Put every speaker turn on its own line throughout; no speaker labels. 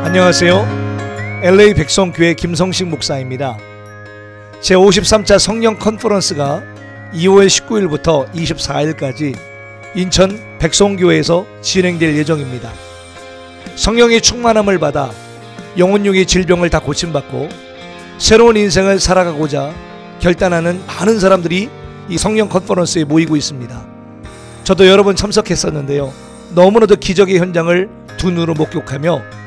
안녕하세요. LA 백성교회 김성식 목사입니다. 제53차 성령 컨퍼런스가 2월 19일부터 24일까지 인천 백성교회에서 진행될 예정입니다. 성령의 충만함을 받아 영혼육의 질병을 다 고침받고 새로운 인생을 살아가고자 결단하는 많은 사람들이 이 성령 컨퍼런스에 모이고 있습니다. 저도 여러 번 참석했었는데요, 너무나도 기적의 현장을 두 눈으로 목격하며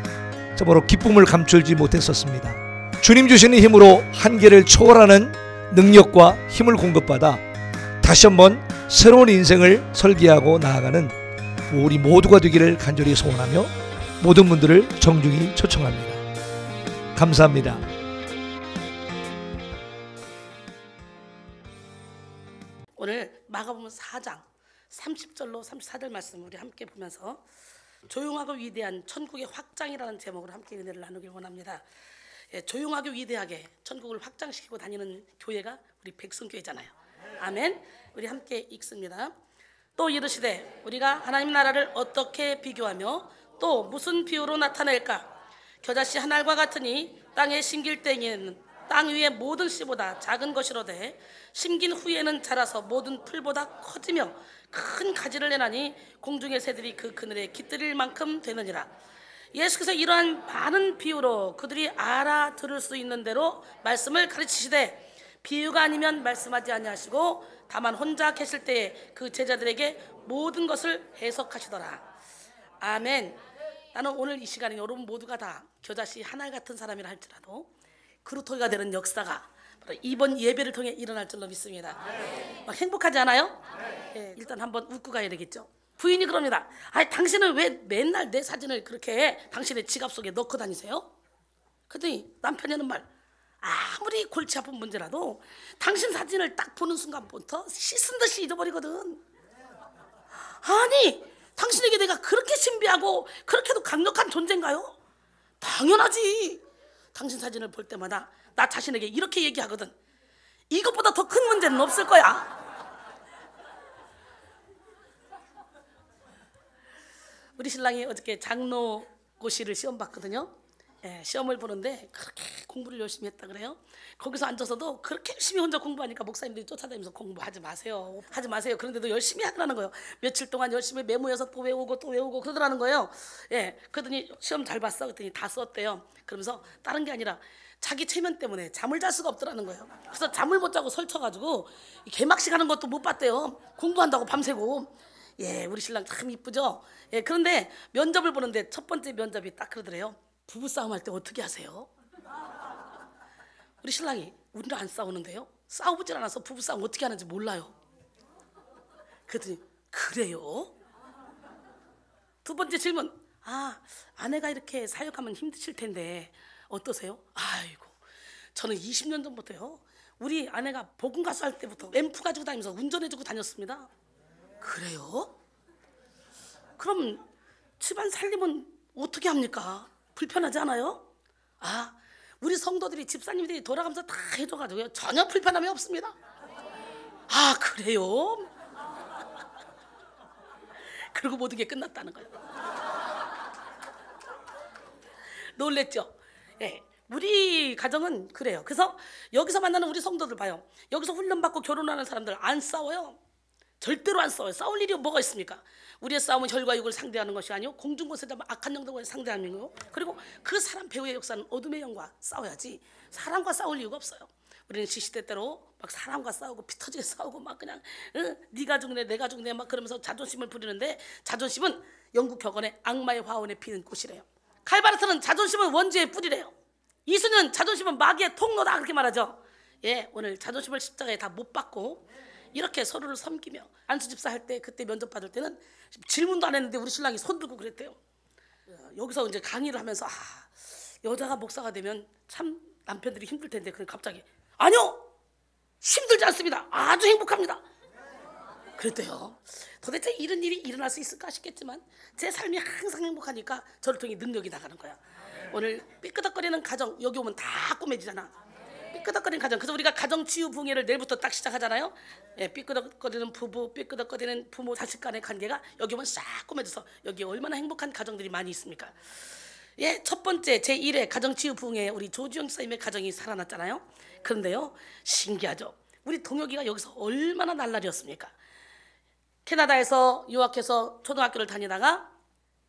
참으로 기쁨을 감추지 못했었습니다. 주님 주시는 힘으로 한계를 초월하는 능력과 힘을 공급받아 다시 한번 새로운 인생을 설계하고 나아가는 우리 모두가 되기를 간절히 소원하며 모든 분들을 정중히 초청합니다. 감사합니다.
오늘 마가복음 4장 30절로 34절 말씀 우리 함께 보면서 조용하고 위대한 천국의 확장이라는 제목으로 함께 은혜를 나누길 원합니다. 조용하게 위대하게 천국을 확장시키고 다니는 교회가 우리 백성교회잖아요. 아멘. 우리 함께 읽습니다. 또 이르시되 우리가 하나님 나라를 어떻게 비교하며 또 무슨 비유로 나타낼까? 겨자씨 한 알과 같으니 땅에 심길 때에는 땅 위의 모든 씨보다 작은 것이로되 심긴 후에는 자라서 모든 풀보다 커지며 큰 가지를 내나니 공중의 새들이 그 그늘에 깃들일 만큼 되느니라. 예수께서 이러한 많은 비유로 그들이 알아들을 수 있는 대로 말씀을 가르치시되 비유가 아니면 말씀하지 아니하시고 다만 혼자 계실 때에 그 제자들에게 모든 것을 해석하시더라. 아멘. 나는 오늘 이 시간에 여러분 모두가 다 겨자씨 한 알 같은 사람이라 할지라도 그루터기가 되는 역사가 바로 이번 예배를 통해 일어날 줄로 믿습니다. 막 행복하지 않아요? 예, 일단 한번 웃고 가야 되겠죠. 부인이 그럽니다. 아니 당신은 왜 맨날 내 사진을 그렇게 당신의 지갑 속에 넣고 다니세요? 그랬더니 남편이 하는 말, 아무리 골치 아픈 문제라도 당신 사진을 딱 보는 순간부터 씻은 듯이 잊어버리거든. 아니 당신에게 내가 그렇게 신비하고 그렇게도 강력한 존재인가요? 당연하지. 당신 사진을 볼 때마다 나 자신에게 이렇게 얘기하거든. 이것보다 더 큰 문제는 없을 거야. 우리 신랑이 어저께 장로고시를 시험 봤거든요. 예, 시험을 보는데 그렇게 공부를 열심히 했다 그래요. 거기서 앉아서도 그렇게 열심히 혼자 공부하니까 목사님들이 쫓아다니면서 공부하지 마세요, 하지 마세요. 그런데도 열심히 하더라는 거예요. 며칠 동안 열심히 메모해서 또 외우고 그러더라는 거예요. 예, 그러더니 시험 잘 봤어? 그랬더니 다 썼대요. 그러면서 다른 게 아니라 자기 체면 때문에 잠을 잘 수가 없더라는 거예요. 그래서 잠을 못 자고 설쳐가지고 개막식 하는 것도 못 봤대요. 공부한다고 밤새고. 예, 우리 신랑 참 이쁘죠? 예, 그런데 면접을 보는데 첫 번째 면접이 딱 그러더래요. 부부싸움 할 때 어떻게 하세요? 우리 신랑이 우리는 안 싸우는데요, 싸우질 않아서 부부싸움 어떻게 하는지 몰라요. 그랬더니 그래요? 두 번째 질문, 아내가 이렇게 사역하면 힘드실 텐데 어떠세요? 아이고 저는 20년 전부터요 우리 아내가 복음 가수 할 때부터 앰프 가지고 다니면서 운전해주고 다녔습니다. 그래요? 그럼 집안 살림은 어떻게 합니까? 불편하지 않아요? 우리 성도들이 집사님들이 돌아가면서 다 해줘가지고요 전혀 불편함이 없습니다. 그래요? 그리고 모든 게 끝났다는 거예요. 놀랬죠? 예, 우리 가정은 그래요. 그래서 여기서 만나는 우리 성도들 봐요. 여기서 훈련받고 결혼하는 사람들 안 싸워요. 절대로 안 싸워요. 싸울 일이 뭐가 있습니까? 우리의 싸움은 혈과 육을 상대하는 것이 아니고 공중곳에 잡은 악한 영들과 상대하는 거고, 그리고 그 사람 배후의 역사는 어둠의 영과 싸워야지 사람과 싸울 이유가 없어요. 우리는 시시때때로 막 사람과 싸우고 피 터지게 싸우고 막 그냥 네가 죽네 내가 죽네 막 그러면서 자존심을 부리는데, 자존심은 영국 격언에 악마의 화원에 피는 꽃이래요. 칼바르트는 자존심은 원죄의 뿌리래요. 이수는 자존심은 마귀의 통로다 그렇게 말하죠. 예, 오늘 자존심을 십자가에 다 못 박고 이렇게 서로를 섬기며, 안수 집사 할 때 그때 면접 받을 때는 질문도 안 했는데 우리 신랑이 손 들고 그랬대요. 여기서 이제 강의를 하면서 여자가 목사가 되면 참 남편들이 힘들 텐데, 그럼 갑자기 아니요 힘들지 않습니다, 아주 행복합니다 그랬대요. 도대체 이런 일이 일어날 수 있을까 싶겠지만 제 삶이 항상 행복하니까 저를 통해 능력이 나가는 거야. 오늘 삐끄덕거리는 가정 여기 오면 다 꼬매지잖아. 삐끄덕거리는 가정. 그래서 우리가 가정 치유 붕괴를 내일부터 딱 시작하잖아요. 예, 삐끄덕거리는 부부, 삐끄덕거리는 부모 자식 간의 관계가 여기 오면 싹 꾸며져서 여기 얼마나 행복한 가정들이 많이 있습니까? 예, 첫 번째 제1회 가정치유 부흥회 우리 조주영 선생님의 가정이 살아났잖아요. 그런데요, 신기하죠. 우리 동혁이가 여기서 얼마나 날라리였습니까? 캐나다에서 유학해서 초등학교를 다니다가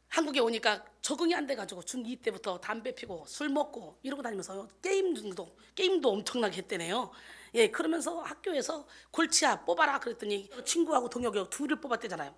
한국에 오니까 적응이 안 돼가지고 중2 때부터 담배 피고 술 먹고 이러고 다니면서 게임도 엄청나게 했대네요. 예, 그러면서 학교에서 골치야 뽑아라 그랬더니 친구하고 동혁이 둘을 뽑았대잖아요.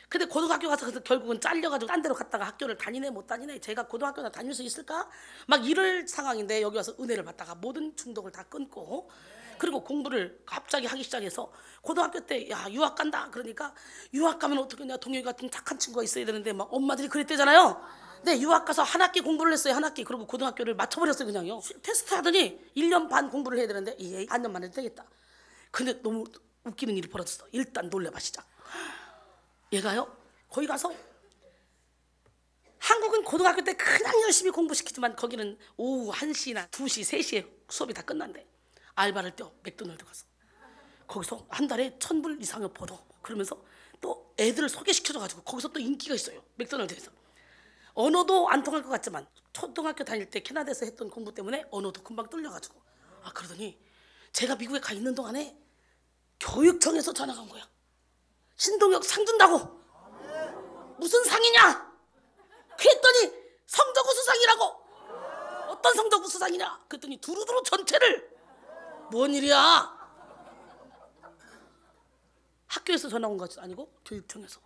근데 고등학교 가서 결국은 잘려가지고 딴 데로 갔다가 학교를 다니네 못 다니네, 제가 고등학교나 다닐 수 있을까 막 이럴 상황인데 여기 와서 은혜를 받다가 모든 중독을 다 끊고, 그리고 공부를 갑자기 하기 시작해서 고등학교 때 야 유학 간다 그러니까 유학 가면 어떡하냐, 동혁이 같은 착한 친구가 있어야 되는데 막 엄마들이 그랬대잖아요. 근데 유학 가서 한 학기 공부를 했어요. 한 학기. 그리고 고등학교를 맞춰버렸어요. 그냥요. 테스트 하더니 1년 반 공부를 해야 되는데 예, 반년만 해도 되겠다. 근데 너무 웃기는 일이 벌어졌어. 일단 놀래봐 시작. 얘가요 거기 가서, 한국은 고등학교 때 그냥 열심히 공부시키지만 거기는 오후 1시나 2시, 3시에 수업이 다 끝난대. 알바를 뛰어 맥도날드 가서 거기서 한 달에 1,000불 이상을 벌어. 그러면서 또 애들을 소개시켜줘가지고 거기서 또 인기가 있어요. 맥도날드에서. 언어도 안 통할 것 같지만 초등학교 다닐 때 캐나다에서 했던 공부 때문에 언어도 금방 뚫려가지고, 그러더니 제가 미국에 가 있는 동안에 교육청에서 전화가 온 거야. 신동혁 상 준다고. 무슨 상이냐 그랬더니 성적우수상이라고. 어떤 성적우수상이냐 그랬더니 두루두루 전체를. 뭔 일이야. 학교에서 전화 온 것이 아니고 교육청에서.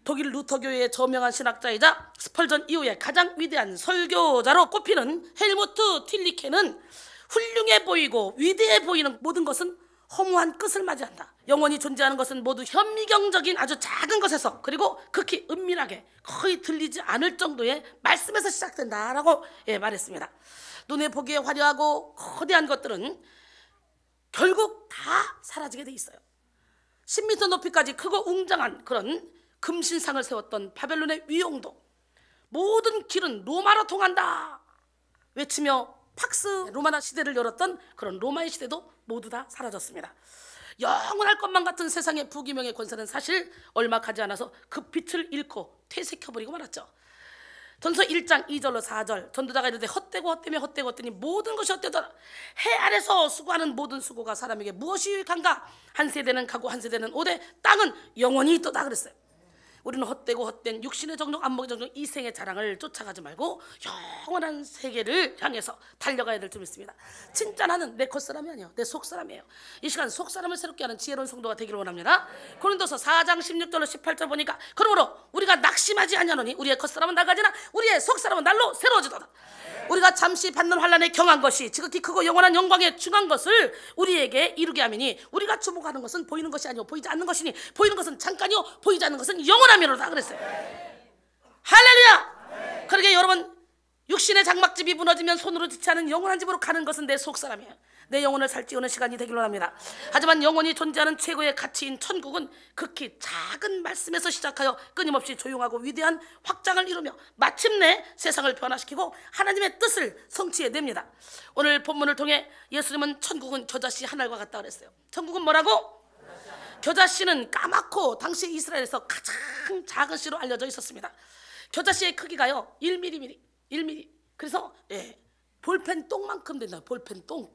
독일 루터교회의 저명한 신학자이자 스펄전 이후에 가장 위대한 설교자로 꼽히는 헬무트 틸리케는 훌륭해 보이고 위대해 보이는 모든 것은 허무한 끝을 맞이한다. 영원히 존재하는 것은 모두 현미경적인 아주 작은 것에서, 그리고 극히 은밀하게 거의 들리지 않을 정도의 말씀에서 시작된다라고 말했습니다. 눈에 보기에 화려하고 거대한 것들은 결국 다 사라지게 돼 있어요. 10m 높이까지 크고 웅장한 그런 금신상을 세웠던 바벨론의 위용도, 모든 길은 로마로 통한다 외치며 팍스 로마나 시대를 열었던 그런 로마의 시대도 모두 다 사라졌습니다. 영원할 것만 같은 세상의 부귀명의 권세는 사실 얼마 가지 않아서 그 빛을 잃고 퇴색해버리고 말았죠. 전서 1장 2절로 4절 전도자가 이르되 헛되고 헛되며 헛되고 헛되니 모든 것이 헛되더라. 해 아래서 수고하는 모든 수고가 사람에게 무엇이 유익한가. 한 세대는 가고 한 세대는 오되 땅은 영원히 있도다 그랬어요. 우리는 헛되고 헛된 육신의 정욕, 안목의 정욕, 이생의 자랑을 쫓아가지 말고 영원한 세계를 향해서 달려가야 될 줄 믿습니다. 진짜 나는 내 겉사람이 아니에요. 내 속사람이에요. 이 시간 속사람을 새롭게 하는 지혜로운 성도가 되기를 원합니다. 고린도서 4장 16절로 18절 보니까 그러므로 우리가 낙심하지 아니하노니 우리의 겉사람은 나가지나 우리의 속사람은 날로 새로워지도다. 우리가 잠시 받는 환난에 경한 것이 지극히 크고 영원한 영광에 중한 것을 우리에게 이루게 하미니 우리가 주목하는 것은 보이는 것이 아니오 보이지 않는 것이니 보이는 것은 잠깐이요 보이지 않는 것은 영원함이로다 그랬어요. 할렐루야. 그러게 여러분, 육신의 장막집이 무너지면 손으로 짓지 않은 영원한 집으로 가는 것은 내 속사람이에요. 내 영혼을 살찌우는 시간이 되기로 합니다. 하지만 영원히 존재하는 최고의 가치인 천국은 극히 작은 말씀에서 시작하여 끊임없이 조용하고 위대한 확장을 이루며 마침내 세상을 변화시키고 하나님의 뜻을 성취해냅니다. 오늘 본문을 통해 예수님은 천국은 겨자씨 하늘과 같다 그랬어요. 천국은 뭐라고? 겨자씨는 까맣고 당시 이스라엘에서 가장 작은 씨로 알려져 있었습니다. 겨자씨의 크기가요 1mm. 그래서 볼펜 똥만큼 된다. 볼펜 똥.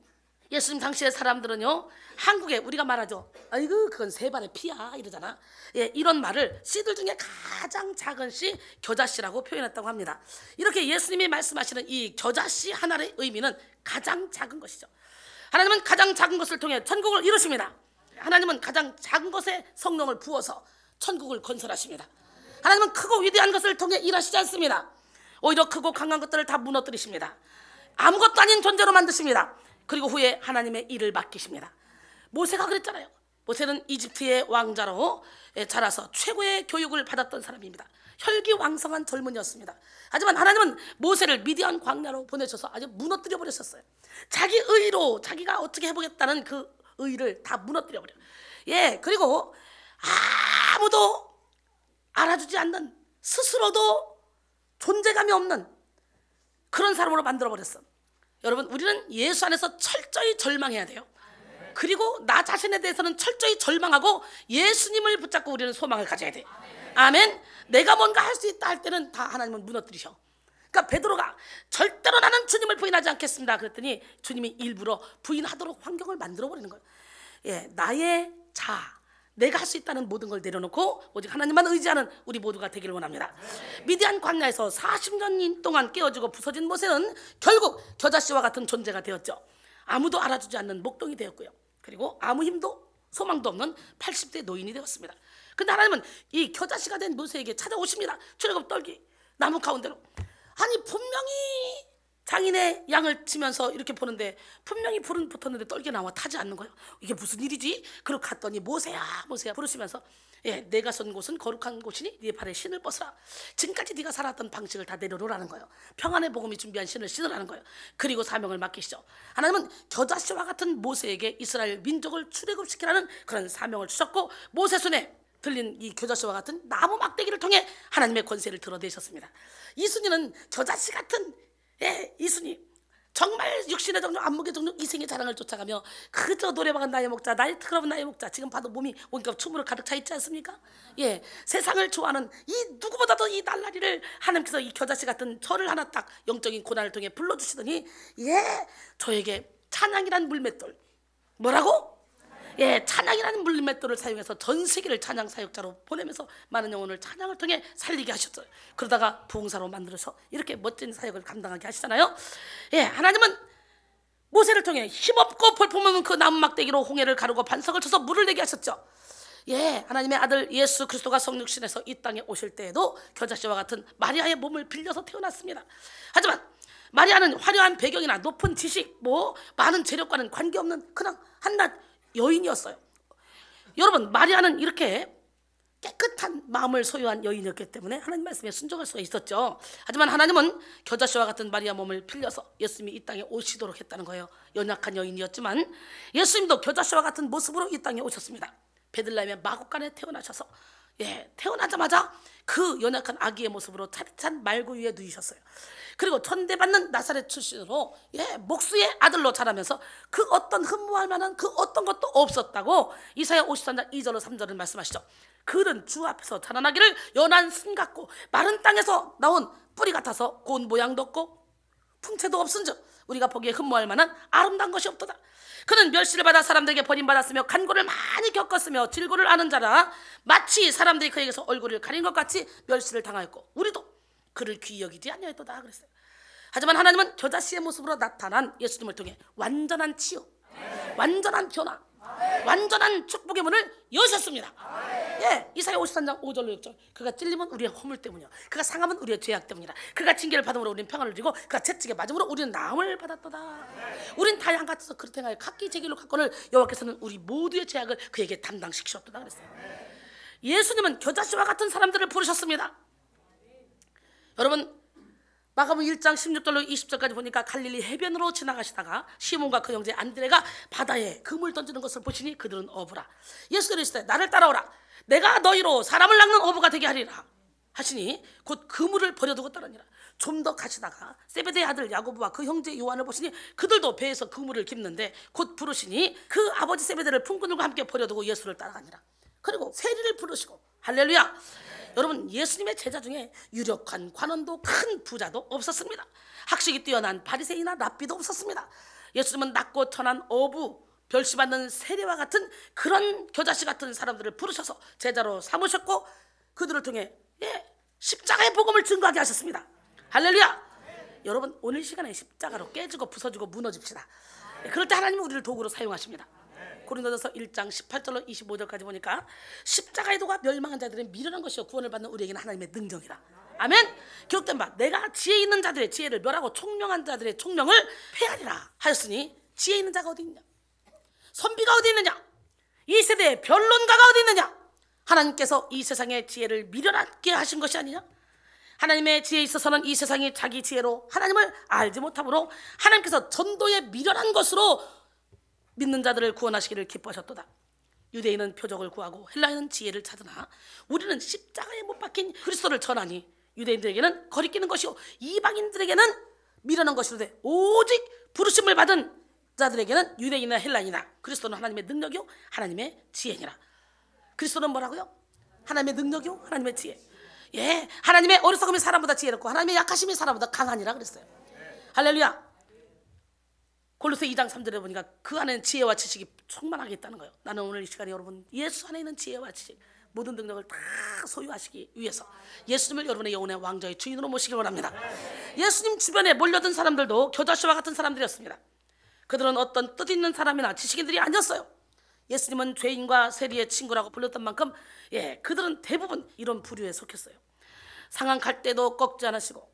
예수님 당시의 사람들은요, 한국에 우리가 말하죠. 아이고 그건 세 발의 피야 이러잖아. 이런 말을 씨들 중에 가장 작은 씨 겨자씨라고 표현했다고 합니다. 이렇게 예수님이 말씀하시는 이 겨자씨 하나의 의미는 가장 작은 것이죠. 하나님은 가장 작은 것을 통해 천국을 이루십니다. 하나님은 가장 작은 것에 성령을 부어서 천국을 건설하십니다. 하나님은 크고 위대한 것을 통해 일하시지 않습니다. 오히려 크고 강한 것들을 다 무너뜨리십니다. 아무것도 아닌 존재로 만드십니다. 그리고 후에 하나님의 일을 맡기십니다. 모세가 그랬잖아요. 모세는 이집트의 왕자로 자라서 최고의 교육을 받았던 사람입니다. 혈기왕성한 젊은이였습니다. 하지만 하나님은 모세를 미디안 광야로 보내셔서 아주 무너뜨려 버렸었어요. 자기 의로 자기가 어떻게 해보겠다는 그 의를 다 무너뜨려 버려. 그리고 아무도 알아주지 않는, 스스로도 존재감이 없는 그런 사람으로 만들어 버렸어. 여러분, 우리는 예수 안에서 철저히 절망해야 돼요. 그리고 나 자신에 대해서는 철저히 절망하고 예수님을 붙잡고 우리는 소망을 가져야 돼. 아멘. 내가 뭔가 할 수 있다 할 때는 다 하나님은 무너뜨리셔. 그러니까 베드로가 절대로 나는 주님을 부인하지 않겠습니다 그랬더니 주님이 일부러 부인하도록 환경을 만들어 버리는 거예요. 예, 나의 내가 할 수 있다는 모든 걸 내려놓고 오직 하나님만 의지하는 우리 모두가 되기를 원합니다. 미디안 광야에서 40년 동안 깨어지고 부서진 모세는 결국 겨자씨와 같은 존재가 되었죠. 아무도 알아주지 않는 목동이 되었고요. 그리고 아무 힘도 소망도 없는 80대 노인이 되었습니다. 근데 하나님은 이 겨자씨가 된 모세에게 찾아오십니다. 출애굽 떨기 나무 가운데로. 아니 분명히 장인의 양을 치면서 이렇게 보는데 분명히 불은 붙었는데 떨기 나와 타지 않는 거예요. 이게 무슨 일이지? 그러고 갔더니 모세야 모세야 부르시면서 내가 선 곳은 거룩한 곳이니 네 발에 신을 벗으라. 지금까지 네가 살았던 방식을 다 내려놓으라는 거예요. 평안의 복음이 준비한 신을 신으라는 거예요. 그리고 사명을 맡기시죠. 하나님은 겨자씨와 같은 모세에게 이스라엘 민족을 출애굽시키라는 그런 사명을 주셨고 모세 손에 들린 이 겨자씨와 같은 나무 막대기를 통해 하나님의 권세를 드러내셨습니다. 이순이는 겨자씨 같은 이순이 정말 육신의 정력 안목의 정력 이생의 자랑을 쫓아가며 그저 노래방은 나의 목자 나의 트럭은 나의 목자 지금 봐도 몸이 온갖 춤으로 가득 차 있지 않습니까? 세상을 좋아하는 이 누구보다도 이 날라리를 하나님께서 이 겨자씨 같은 저를 하나 딱 영적인 고난을 통해 불러주시더니 저에게 찬양이란 물맷돌 뭐라고? 찬양이라는 물맷돌을 사용해서 전 세계를 찬양 사역자로 보내면서 많은 영혼을 찬양을 통해 살리게 하셨어요. 그러다가 부흥사로 만들어서 이렇게 멋진 사역을 감당하게 하시잖아요. 하나님은 모세를 통해 힘없고 볼품없는 그 나무 막대기로 홍해를 가르고 반석을 쳐서 물을 내게 하셨죠. 하나님의 아들 예수 그리스도가 성육신에서 이 땅에 오실 때에도 겨자씨와 같은 마리아의 몸을 빌려서 태어났습니다. 하지만 마리아는 화려한 배경이나 높은 지식, 많은 재력과는 관계없는 그냥 한낱 여인이었어요. 여러분 마리아는 이렇게 깨끗한 마음을 소유한 여인이었기 때문에 하나님 말씀에 순종할 수가 있었죠. 하지만 하나님은 겨자씨와 같은 마리아 몸을 빌려서 예수님이 이 땅에 오시도록 했다는 거예요. 연약한 여인이었지만 예수님도 겨자씨와 같은 모습으로 이 땅에 오셨습니다. 베들레헴의 마곡간에 태어나셔서 태어나자마자 그 연약한 아기의 모습으로 차디찬 말구 위에 누이셨어요. 그리고 천대받는 나사렛 출신으로 목수의 아들로 자라면서 그 어떤 흠모할 만한 그 어떤 것도 없었다고 이사야 53장 2절로 3절을 말씀하시죠. 그는 주 앞에서 자라나기를 연한 순 같고 마른 땅에서 나온 뿌리 같아서 고운 모양도 없고 풍채도 없은즉 우리가 보기에 흠모할 만한 아름다운 것이 없도다. 그는 멸시를 받아 사람들에게 버림받았으며 간고를 많이 겪었으며 질고를 아는 자라 마치 사람들이 그에게서 얼굴을 가린 것 같이 멸시를 당하였고 우리도 그를 귀히 여기지 아니하였도다 그랬어요. 하지만 하나님은 겨자씨의 모습으로 나타난 예수님을 통해 완전한 치유, 완전한 변화, 완전한 축복의 문을 여셨습니다. 이사야 53장 5절로 6절. 그가 찔림은 우리의 허물 때문이요 그가 상함은 우리의 죄악 때문이라. 그가 징계를 받음으로 우리는 평안을 누리고 그가 채찍에 맞음으로 우리는 나음을 받았도다. 우린 다 양같아서 그릇 행하여 각기 제 길로 갔거늘 여호와께서는 우리 모두의 죄악을 그에게 담당시키셨도다 그랬어요. 예수님은 겨자씨와 같은 사람들을 부르셨습니다. 여러분 마가복음 1장 16절로 20절까지 보니까 갈릴리 해변으로 지나가시다가 시몬과 그 형제 안드레가 바다에 그물 던지는 것을 보시니 그들은 어부라. 예수께서 이르시되 나를 따라오라. 내가 너희로 사람을 낚는 어부가 되게 하리라 하시니 곧 그물을 버려두고 떠나니라. 좀 더 가시다가 세베대의 아들 야고보와 그 형제 요한을 보시니 그들도 배에서 그물을 깁는데 곧 부르시니 그 아버지 세베대를 품꾼들과 함께 버려두고 예수를 따라가니라. 그리고 세리를 부르시고 할렐루야. 여러분 예수님의 제자 중에 유력한 관원도 큰 부자도 없었습니다. 학식이 뛰어난 바리새인이나 랍비도 없었습니다. 예수님은 낮고 천한 어부 별시받는 세리와 같은 그런 겨자씨 같은 사람들을 부르셔서 제자로 삼으셨고 그들을 통해 십자가의 복음을 증거하게 하셨습니다. 할렐루야. 여러분 오늘 시간에 십자가로 깨지고 부서지고 무너집시다. 그럴 때 하나님은 우리를 도구로 사용하십니다. 고린도전서 1장 18절로 25절까지 보니까 십자가의 도가 멸망한 자들은 미련한 것이요 구원을 받는 우리에게는 하나님의 능력이라. 아멘. 기록된 바 내가 지혜 있는 자들의 지혜를 멸하고 총명한 자들의 총명을 폐하리라 하였으니 지혜 있는 자가 어디 있느냐? 선비가 어디 있느냐? 이 세대의 변론가가 어디 있느냐? 하나님께서 이 세상의 지혜를 미련하게 하신 것이 아니냐? 하나님의 지혜에 있어서는 이 세상이 자기 지혜로 하나님을 알지 못하므로 하나님께서 전도에 미련한 것으로 믿는 자들을 구원하시기를 기뻐하셨도다. 유대인은 표적을 구하고 헬라인은 지혜를 찾으나 우리는 십자가에 못 박힌 그리스도를 전하니 유대인들에게는 거리끼는 것이요 이방인들에게는 미련한 것이로되 오직 부르심을 받은 자들에게는 유대인이나 헬라인이나 그리스도는 하나님의 능력이요 하나님의 지혜니라. 그리스도는 뭐라고요? 하나님의 능력이요 하나님의 지혜. 예, 하나님의 어리석음이 사람보다 지혜롭고 하나님의 약하심이 사람보다 강하니라 그랬어요. 할렐루야. 골로새 2장 3절에 보니까 그 안에는 지혜와 지식이 충만하게 있다는 거예요. 나는 오늘 이 시간에 여러분 예수 안에 있는 지혜와 지식, 모든 능력을 다 소유하시기 위해서 예수님을 여러분의 영혼의 왕좌의 주인으로 모시길 원합니다. 예수님 주변에 몰려든 사람들도 겨자씨와 같은 사람들이었습니다. 그들은 어떤 뜻있는 사람이나 지식인들이 아니었어요. 예수님은 죄인과 세리의 친구라고 불렀던 만큼 그들은 대부분 이런 부류에 속했어요. 상한 갈 때도 꺾지 않으시고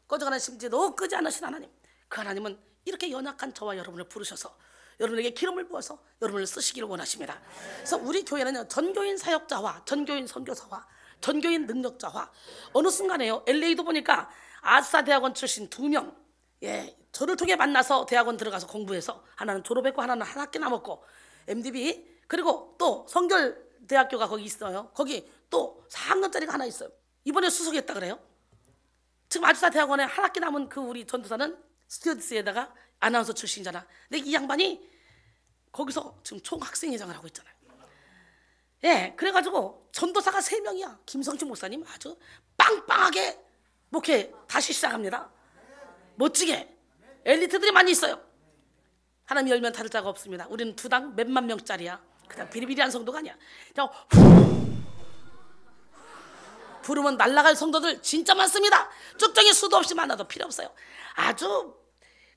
꺼져가는 심지도 끄지 않으신 하나님, 그 하나님은 이렇게 연약한 저와 여러분을 부르셔서 여러분에게 기름을 부어서 여러분을 쓰시기를 원하십니다. 그래서 우리 교회는 전교인 사역자와 전교인 선교사와 전교인 능력자와 어느 순간에요, LA도 보니까 아스타 대학원 출신 2명, 저를 통해 만나서 대학원 들어가서 공부해서 하나는 졸업했고 하나는 한 학기 남았고 MDB, 그리고 또 성결대학교가 거기 있어요. 거기 또 4학년짜리가 하나 있어요. 이번에 수석했다 그래요. 지금 아스타 대학원에 한 학기 남은 그 우리 전도사는 스튜어디스에다가 아나운서 출신이잖아. 근데 이 양반이 거기서 지금 총학생회장을 하고 있잖아요. 그래가지고 전도사가 3명이야. 김성식 목사님 아주 빵빵하게 목회 다시 시작합니다. 멋지게. 엘리트들이 많이 있어요. 하나님 열면 다를 자가 없습니다. 우리는 2당 몇만 명짜리야. 그냥 비리비리한 성도가 아니야. 그냥 부르면 날아갈 성도들 진짜 많습니다. 쭉정이 수도 없이 많아도 필요 없어요. 아주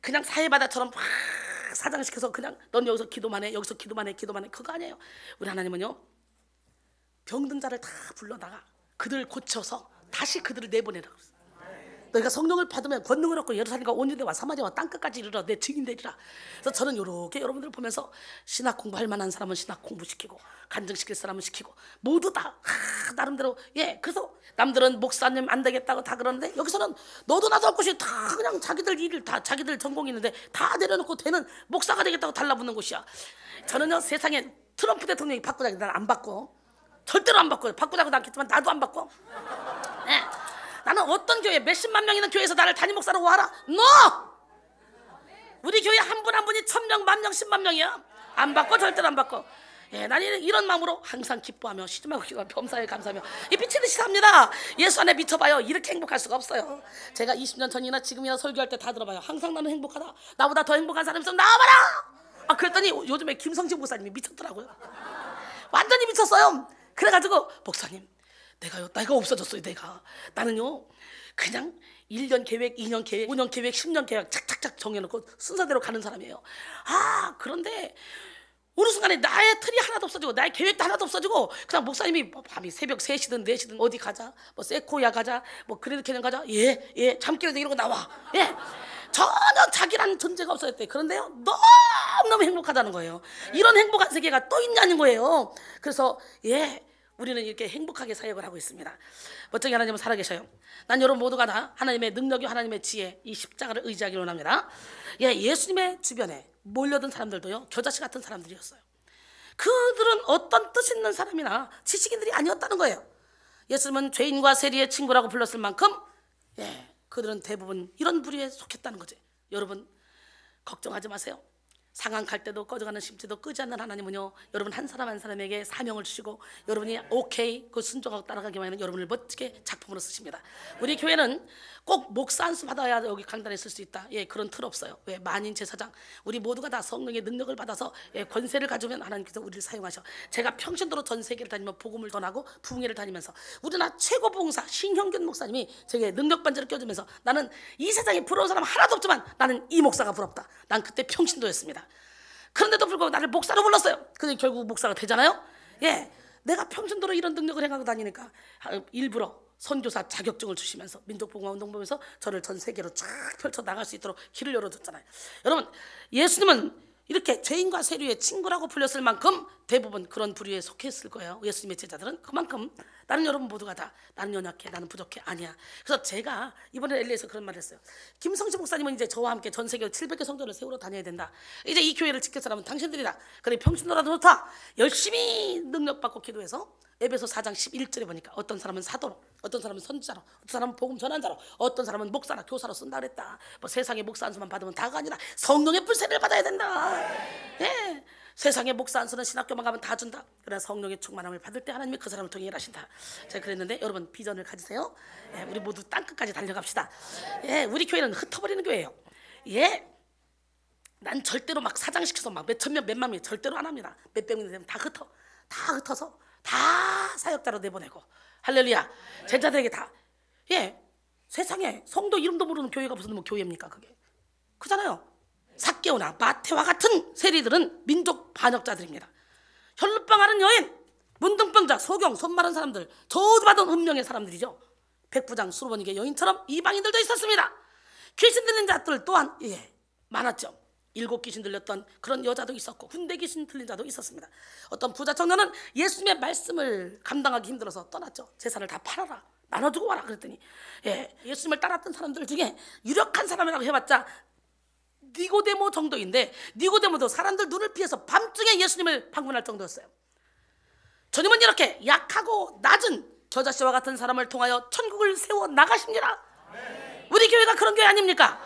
그냥 사회바다처럼 막 사장시켜서 그냥 넌 여기서 기도만 해, 여기서 기도만 해, 기도만 해, 그거 아니에요. 우리 하나님은요, 병든 자를 다 불러다가 그들을 고쳐서 다시 그들을 내보내라고 그랬어요. 너희가 성령을 받으면 권능을 얻고 예루살렘과 온 유대와 사마리아와 땅끝까지 이르러 내 증인 되리라. 그래서 저는 이렇게 여러분들을 보면서 신학 공부할 만한 사람은 신학 공부시키고 간증시킬 사람은 시키고 모두 다 나름대로 그래서 남들은 목사님 안 되겠다고 다 그러는데 여기서는 너도 나도 할 곳이 다 그냥 자기들 일 다 자기들 전공이 있는데 다 내려놓고 되는 목사가 되겠다고 달라붙는 곳이야. 저는요, 세상에 트럼프 대통령이 바꾸자고 난 안 바꿔. 절대로 안 바꿔요. 바꾸자고도 않겠지만 나도 안 바꿔. 나는 어떤 교회 몇십만 명 있는 교회에서 나를 담임 목사라고 하라? NO! 우리 교회 한 분 한 분이 1000명, 10,000명, 10만 명이야. 안 바꿔, 절대로 안 바꿔. 나는 이런 마음으로 항상 기뻐하며 쉬지 말고 기도하며 범사에 감사하며 이 미치듯이 삽니다. 예수 안에 미쳐봐요. 이렇게 행복할 수가 없어요. 제가 20년 전이나 지금이나 설교할 때 다 들어봐요. 항상 나는 행복하다. 나보다 더 행복한 사람 있으면 나와봐라. 그랬더니 요즘에 김성진 목사님이 미쳤더라고요. 완전히 미쳤어요. 그래가지고 목사님, 내가 없어졌어요. 나는요 그냥 1년 계획, 2년 계획, 5년 계획, 10년 계획 착착착 정해놓고 순서대로 가는 사람이에요. 그런데 어느 순간에 나의 틀이 하나도 없어지고 나의 계획도 하나도 없어지고 그냥 목사님이 밤이 새벽 3시든 4시든 어디 가자, 뭐 세코야 가자, 뭐 그래도 그냥 가자, 잠길에서 이러고 나와. 전혀 자기라는 존재가 없어졌대. 그런데요, 너무너무 행복하다는 거예요. 이런 행복한 세계가 또 있냐는 거예요. 그래서 우리는 이렇게 행복하게 사역을 하고 있습니다. 멋지게 하나님은 살아계셔요. 난 여러분 모두가 다 하나님의 능력이 하나님의 지혜, 이 십자가를 의지하기를 원합니다. 예수님의 주변에 몰려든 사람들도요, 겨자씨 같은 사람들이었어요. 그들은 어떤 뜻 있는 사람이나 지식인들이 아니었다는 거예요. 예수님은 죄인과 세리의 친구라고 불렀을 만큼 그들은 대부분 이런 부류에 속했다는 거지. 여러분 걱정하지 마세요. 상한 갈 때도 꺼져가는 심지도 끄지 않는 하나님은요, 여러분 한 사람 한 사람에게 사명을 주시고 여러분이 오케이 그 순종하고 따라가기만 하면 여러분을 멋지게 작품으로 쓰십니다. 우리 교회는 꼭 목사 안수 받아야 여기 강단에 쓸 수 있다, 그런 틀 없어요. 왜? 만인 제사장 우리 모두가 다 성령의 능력을 받아서 권세를 가지면 하나님께서 우리를 사용하셔. 제가 평신도로 전 세계를 다니며 복음을 전하고 부흥회를 다니면서 우리나라 최고 부흥사 신형균 목사님이 제게 능력 반지를 껴주면서 나는 이 세상에 부러운 사람 하나도 없지만 나는 이 목사가 부럽다. 난 그때 평신도였습니다. 그런데도 불구하고 나를 목사로 불렀어요. 근데 결국 목사가 되잖아요. 내가 평신도로 이런 능력을 행하고 다니니까 일부러 선교사 자격증을 주시면서 민족복음화운동 보면서 저를 전 세계로 쫙 펼쳐 나갈 수 있도록 길을 열어줬잖아요. 여러분, 예수님은 이렇게 죄인과 세리의 친구라고 불렸을 만큼 대부분 그런 부류에 속했을 거예요. 예수님의 제자들은 그만큼 나는 여러분 모두가 다 나는 연약해, 나는 부족해, 아니야. 그래서 제가 이번에 LA에서 그런 말을 했어요. 김성식 목사님은 이제 저와 함께 전 세계 700개 성전을 세우러 다녀야 된다. 이제 이 교회를 지킬 사람은 당신들이다. 그래 평신도라도 좋다. 열심히 능력받고 기도해서 에베소 4장 11절에 보니까 어떤 사람은 사도로, 어떤 사람은 선지자로, 어떤 사람은 복음 전환자로, 어떤 사람은 목사나 교사로 쓴다 그랬다. 뭐 세상에 목사 안수만 받으면 다가 아니라 성령의 불세를 받아야 된다. 세상에 목사 안수는 신학교만 가면 다 준다. 그러나 성령의 충만함을 받을 때 하나님이 그 사람을 통해 일하신다. 제가 그랬는데 여러분 비전을 가지세요. 예, 우리 모두 땅끝까지 달려갑시다. 예, 우리 교회는 흩어버리는 교회예요. 예, 난 절대로 막 사장시켜서 막 몇천 명, 몇만 명 절대로 안 합니다. 몇백 명 되면 다 흩어서 다 사역자로 내보내고, 할렐루야. 제자들에게 다. 예, 세상에 성도 이름도 모르는 교회가 무슨 뭐 교회입니까? 그게 그잖아요. 삭개오나 마태와 같은 세리들은 민족 반역자들입니다. 혈루병 앓은 여인, 문둥병자, 소경, 손 마른 사람들, 저주받은 운명의 사람들이죠. 백부장, 수르보니게 여인처럼 이방인들도 있었습니다. 귀신 들린 자들 또한 많았죠. 7 귀신 들렸던 그런 여자도 있었고 군대 귀신 들린 자도 있었습니다. 어떤 부자 청년은 예수님의 말씀을 감당하기 힘들어서 떠났죠. 재산을 다 팔아라, 나눠주고 와라 그랬더니 예수님을 따랐던 사람들 중에 유력한 사람이라고 해봤자 니고데모 정도인데, 니고데모도 사람들 눈을 피해서 밤중에 예수님을 방문할 정도였어요. 주님은 이렇게 약하고 낮은 겨자씨와 같은 사람을 통하여 천국을 세워 나가십니다. 우리 교회가 그런 교회 아닙니까?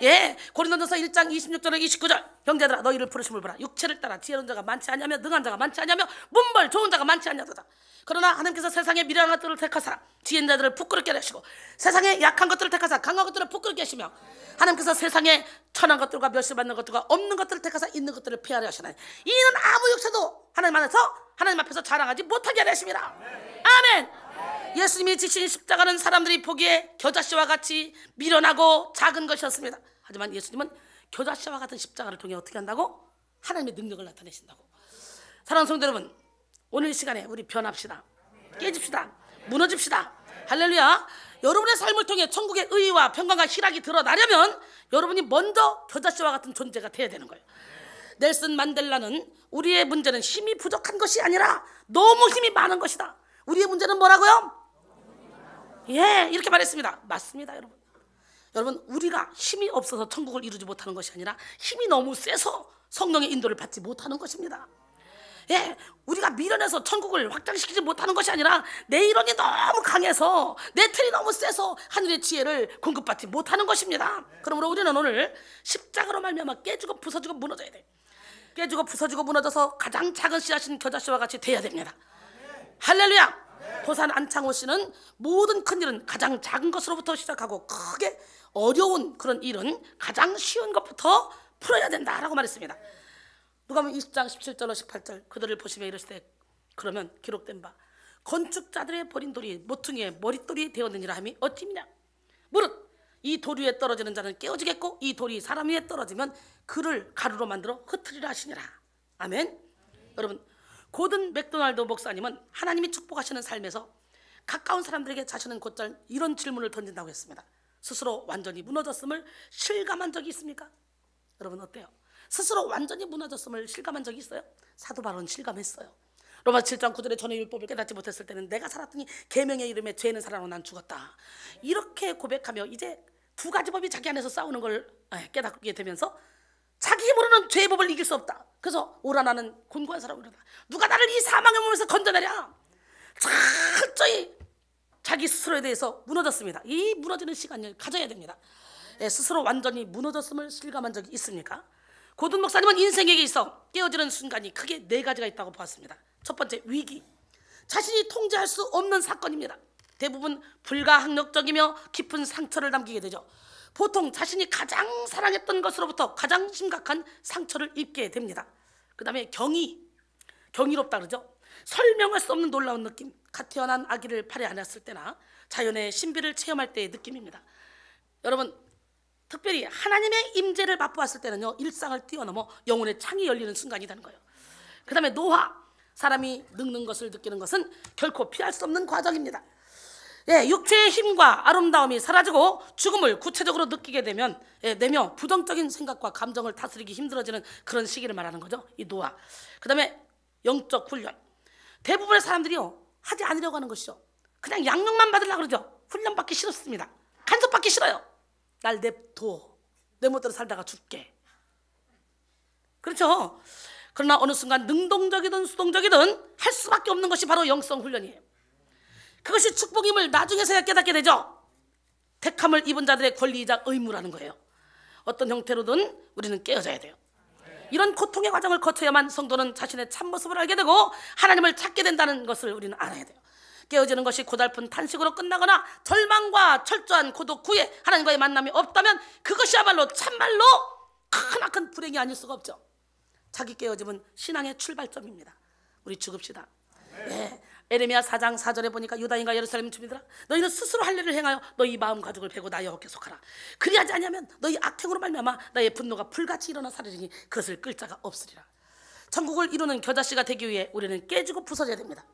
예, 고린도전서 1장 26절에 29절, 형제들아 너희를 부르심을 보라. 육체를 따라 지혜로운 자가 많지 않냐며 능한 자가 많지 않냐며 문벌 좋은 자가 많지 않냐도다. 그러나 하나님께서 세상의 미련한 것들을 택하사 지혜인 자들을 부끄럽게 하시고 세상의 약한 것들을 택하사 강한 것들을 부끄럽게 하시며 하나님께서 세상에 천한 것들과 멸시받는 것들과 없는 것들을 택하사 있는 것들을 피하려 하시나니 이는 아무 역사도 하나님 앞에서 자랑하지 못하게 하려 하십니다. 아멘. 예수님이 지신 십자가는 사람들이 보기에 겨자씨와 같이 미련하고 작은 것이었습니다. 하지만 예수님은 겨자씨와 같은 십자가를 통해 어떻게 한다고? 하나님의 능력을 나타내신다고. 사랑하는 성도 여러분, 오늘 시간에 우리 변합시다. 깨집시다. 무너집시다. 할렐루야. 여러분의 삶을 통해 천국의 의와 평강과 희락이 드러나려면 여러분이 먼저 겨자씨와 같은 존재가 돼야 되는 거예요. 넬슨 만델라는 우리의 문제는 힘이 부족한 것이 아니라 너무 힘이 많은 것이다. 우리의 문제는 뭐라고요? 예, 이렇게 말했습니다. 맞습니다, 여러분. 여러분, 우리가 힘이 없어서 천국을 이루지 못하는 것이 아니라 힘이 너무 세서 성령의 인도를 받지 못하는 것입니다. 예, 우리가 미련해서 천국을 확장시키지 못하는 것이 아니라 내 이론이 너무 강해서 내 틀이 너무 세서 하늘의 지혜를 공급받지 못하는 것입니다. 그러므로 우리는 오늘 십자가로 말미암아 깨지고 부서지고 무너져야 돼. 깨지고 부서지고 무너져서 가장 작은 씨앗인 겨자씨와 같이 돼야 됩니다. 할렐루야. 도산 안창호 씨는 모든 큰 일은 가장 작은 것으로부터 시작하고 크게 어려운 그런 일은 가장 쉬운 것부터 풀어야 된다라고 말했습니다. 누가복음 20장 17절로 18절 그들을 보시며 이르시되 그러면 기록된 바 건축자들의 버린 돌이 모퉁이의 머릿돌이 되었느니라 함이 어찌미냐. 무릇 이 돌 위에 떨어지는 자는 깨어지겠고 이 돌이 사람 위에 떨어지면 그를 가루로 만들어 흩으리라 하시니라. 아멘. 여러분, 고든 맥도날드 목사님은 하나님이 축복하시는 삶에서 가까운 사람들에게 자신은 곧잘 이런 질문을 던진다고 했습니다. 스스로 완전히 무너졌음을 실감한 적이 있습니까? 여러분 어때요? 스스로 완전히 무너졌음을 실감한 적이 있어요? 사도 바울은 실감했어요. 로마 7장 9절에 전의 율법을 깨닫지 못했을 때는 내가 살았더니 계명의 이름에 죄는 사랑으로 난 죽었다. 이렇게 고백하며 이제 2가지 법이 자기 안에서 싸우는 걸 깨닫게 되면서 자기 힘으로는 죄의 법을 이길 수 없다. 그래서 오라 나는 곤고한 사람이로다. 누가 나를 이 사망의 몸에서 건져내랴. 철저히 자기 스스로에 대해서 무너졌습니다. 이 무너지는 시간을 가져야 됩니다. 스스로 완전히 무너졌음을 실감한 적이 있습니까? 고든 목사님은 인생에 있어 깨어지는 순간이 크게 4가지가 있다고 보았습니다. 첫 번째, 위기. 자신이 통제할 수 없는 사건입니다. 대부분 불가항력적이며 깊은 상처를 남기게 되죠. 보통 자신이 가장 사랑했던 것으로부터 가장 심각한 상처를 입게 됩니다. 그 다음에 경이롭다 그러죠. 설명할 수 없는 놀라운 느낌. 갓 태어난 아기를 팔에 안았을 때나 자연의 신비를 체험할 때의 느낌입니다. 여러분, 특별히 하나님의 임재를 맛보았을 때는요, 일상을 뛰어넘어 영혼의 창이 열리는 순간이라는 거예요. 그 다음에 노화. 사람이 늙는 것을 느끼는 것은 결코 피할 수 없는 과정입니다. 육체의 힘과 아름다움이 사라지고 죽음을 구체적으로 느끼게 되면 내며 부정적인 생각과 감정을 다스리기 힘들어지는 그런 시기를 말하는 거죠. 이 노화. 그 다음에 영적 훈련. 대부분의 사람들이요, 하지 않으려고 하는 것이죠. 그냥 양육만 받으려고 그러죠. 훈련 받기 싫습니다. 간섭 받기 싫어요. 날 냅둬. 내 멋대로 살다가 죽게. 그렇죠. 그러나 어느 순간 능동적이든 수동적이든 할 수밖에 없는 것이 바로 영성 훈련이에요. 그것이 축복임을 나중에서야 깨닫게 되죠. 택함을 입은 자들의 권리이자 의무라는 거예요. 어떤 형태로든 우리는 깨어져야 돼요. 이런 고통의 과정을 거쳐야만 성도는 자신의 참모습을 알게 되고 하나님을 찾게 된다는 것을 우리는 알아야 돼요. 깨어지는 것이 고달픈 탄식으로 끝나거나 절망과 철저한 고독 후에 하나님과의 만남이 없다면 그것이야말로 참말로 크나큰 불행이 아닐 수가 없죠. 자기 깨어짐은 신앙의 출발점입니다. 우리 죽읍시다. 예. 에레미야 4장 4절에 보니까 유다인과 예루살렘 주민들아, 너희는 스스로 할 일을 행하여 너희 마음 가죽을 베고 나 여호와께 속하라. 그리하지 아니하면 너희 악행으로 말미암아 나의 분노가 불같이 일어나 사르리니 그것을 끌 자가 없으리라. 천국을 이루는 겨자씨가 되기 위해 우리는 깨지고 부서져야 됩니다.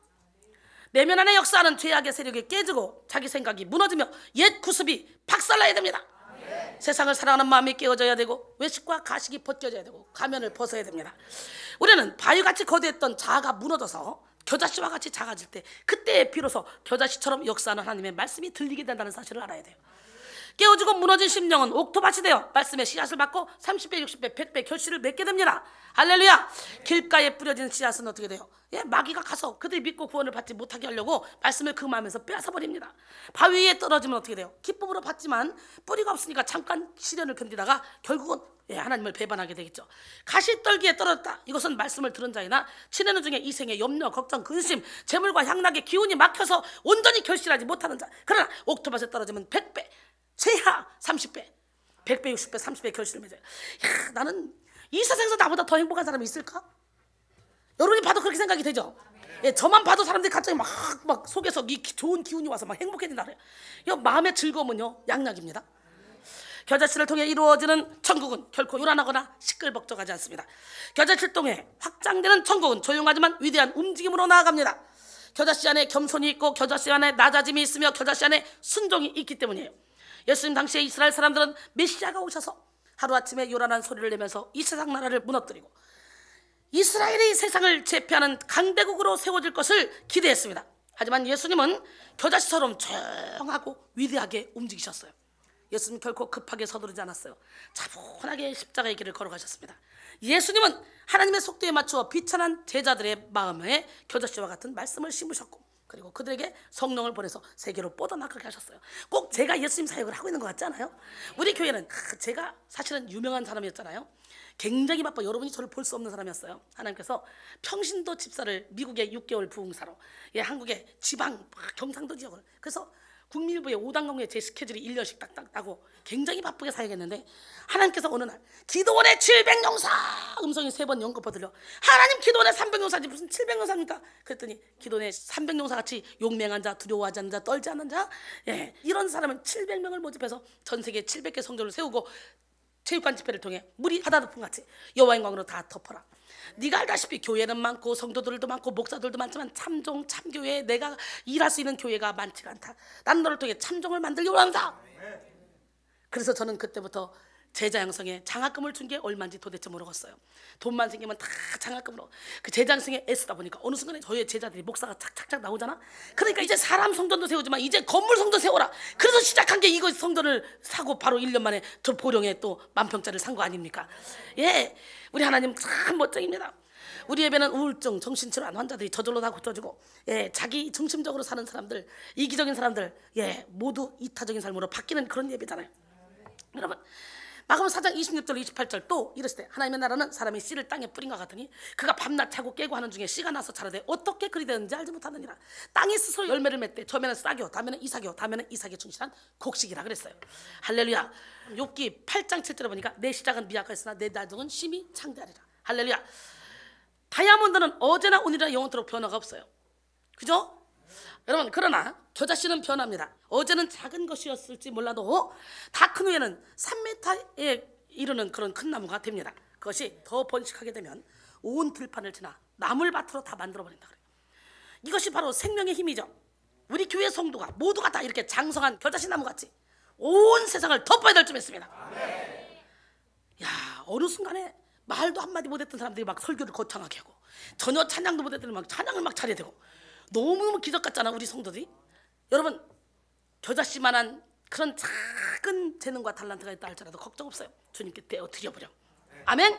내면 안에 역사하는 죄악의 세력이 깨지고 자기 생각이 무너지며 옛 구습이 박살나야 됩니다. 세상을 사랑하는 마음이 깨어져야 되고 외식과 가식이 벗겨져야 되고 가면을 벗어야 됩니다. 우리는 바위같이 거대했던 자아가 무너져서 겨자씨와 같이 작아질 때, 그때 비로소 겨자씨처럼 역사하는 하나님의 말씀이 들리게 된다는 사실을 알아야 돼요. 깨어지고 무너진 심령은 옥토밭이 되어 말씀의 씨앗을 받고 30배, 60배, 100배 결실을 맺게 됩니다. 할렐루야. 길가에 뿌려진 씨앗은 어떻게 돼요? 마귀가 가서 그들이 믿고 구원을 받지 못하게 하려고 말씀을 그 마음에서 빼앗아버립니다. 바위 위에 떨어지면 어떻게 돼요? 기쁨으로 받지만 뿌리가 없으니까 잠깐 시련을 견디다가 결국은 하나님을 배반하게 되겠죠. 가시떨기에 떨어졌다. 이것은 말씀을 들은 자이나 친애는 중에 이생의 염려, 걱정, 근심, 재물과 향락의 기운이 막혀서 온전히 결실하지 못하는 자. 그러나 옥토밭에 떨어지면 100배, 최하 30배, 100배, 60배, 30배 결실을 맺어요. 나는 이 세상에서 나보다 더 행복한 사람이 있을까? 여러분이 봐도 그렇게 생각이 되죠? 저만 봐도 사람들이 갑자기 막 속에서 이 좋은 기운이 와서 막 행복해진다 그래요. 마음의 즐거움은요, 양락입니다. 겨자씨를 통해 이루어지는 천국은 결코 요란하거나 시끌벅적하지 않습니다. 겨자씨를 통해 확장되는 천국은 조용하지만 위대한 움직임으로 나아갑니다. 겨자씨 안에 겸손이 있고 겨자씨 안에 낮아짐이 있으며 겨자씨 안에 순종이 있기 때문이에요. 예수님 당시에 이스라엘 사람들은 메시아가 오셔서 하루아침에 요란한 소리를 내면서 이 세상 나라를 무너뜨리고 이스라엘이 세상을 제패하는 강대국으로 세워질 것을 기대했습니다. 하지만 예수님은 겨자씨처럼 조용하고 위대하게 움직이셨어요. 예수님 결코 급하게 서두르지 않았어요. 차분하게 십자가의 길을 걸어가셨습니다. 예수님은 하나님의 속도에 맞추어 비천한 제자들의 마음에 겨자씨와 같은 말씀을 심으셨고, 그리고 그들에게 성령을 보내서 세계로 뻗어나가게 하셨어요. 꼭 제가 예수님 사역을 하고 있는 것 같지 않아요? 우리 교회는 제가 사실은 유명한 사람이었잖아요. 굉장히 바빠 여러분이 저를 볼 수 없는 사람이었어요. 하나님께서 평신도 집사를 미국의 6개월 부흥사로, 한국의 지방 경상도 지역을, 그래서 국민일보의 5당 강의에 제 스케줄이 1년씩 딱딱 나고 굉장히 바쁘게 사역했는데, 하나님께서 어느 날 기도원의 700용사 음성이 3번 연거푸 들려. 하나님, 기도원의 300용사지 무슨 700용사입니까? 그랬더니 기도원의 300용사 같이 용맹한 자, 두려워하지 않는 자, 떨지 않는 자, 이런 사람은 700명을 모집해서 전 세계 700개 성전을 세우고 체육관 집회를 통해 물이 바다덮음같이 여호와의 영광으로 다 덮어라. 네가 알다시피 교회는 많고 성도들도 많고 목사들도 많지만 참종, 참교회에 내가 일할 수 있는 교회가 많지가 않다. 난 너를 통해 참종을 만들려고 한다. 그래서 저는 그때부터 제자 양성에 장학금을 준 게 얼마인지 도대체 모르겠어요. 돈만 생기면 다 장학금으로 그 제자 양성에 애쓰다 보니까 어느 순간에 저희 제자들이 목사가 착착착 나오잖아. 그러니까 이제 사람 성전도 세우지만 이제 건물 성전 세워라. 그래서 시작한 게 이거 성전을 사고 바로 1년 만에 저 보령에 또 10,000평짜리를 산 거 아닙니까? 우리 하나님 참 멋쟁입니다. 우리 예배는 우울증, 정신질환 환자들이 저절로 다 고쳐지고, 자기 중심적으로 사는 사람들, 이기적인 사람들, 모두 이타적인 삶으로 바뀌는 그런 예배잖아요. 여러분, 마가복음 4장 26절 28절 또 이르시되 하나님의 나라는 사람이 씨를 땅에 뿌린 것 같으니 그가 밤낮 자고 깨고 하는 중에 씨가 나서 자라되 어떻게 그리 되는지 알지 못하느니라. 땅이 스스로 열매를 맺되 처음에는 싹이요 다음에는 이삭이요 다음에는 이삭에 충실한 곡식이라 그랬어요. 할렐루야. 욥기 8장 7절에 보니까 내 시작은 미약하였으나 내 나중은 심히 창대하리라. 할렐루야. 다이아몬드는 어제나 오늘이나 영원토록 변화가 없어요. 그죠? 여러분, 그러나 겨자씨는 변합니다. 어제는 작은 것이었을지 몰라도 다 큰 후에는 3m에 이르는 그런 큰 나무가 됩니다. 그것이 더 번식하게 되면 온 들판을 지나 나물밭으로 다 만들어버린다 그래요. 이것이 바로 생명의 힘이죠. 우리 교회 성도가 모두가 다 이렇게 장성한 겨자씨 나무같이 온 세상을 덮어야 될 쯤 했습니다. 어느 순간에 말도 한마디 못했던 사람들이 막 설교를 거창하게 하고 전혀 찬양도 못했더니 막 찬양을 막 차려야 되고, 너무너무 기적 같잖아 우리 성도들이. 여러분, 겨자씨만한 그런 작은 재능과 달란트가 있다 할지라도 걱정 없어요. 주님께 떼어 드려보려. 아멘.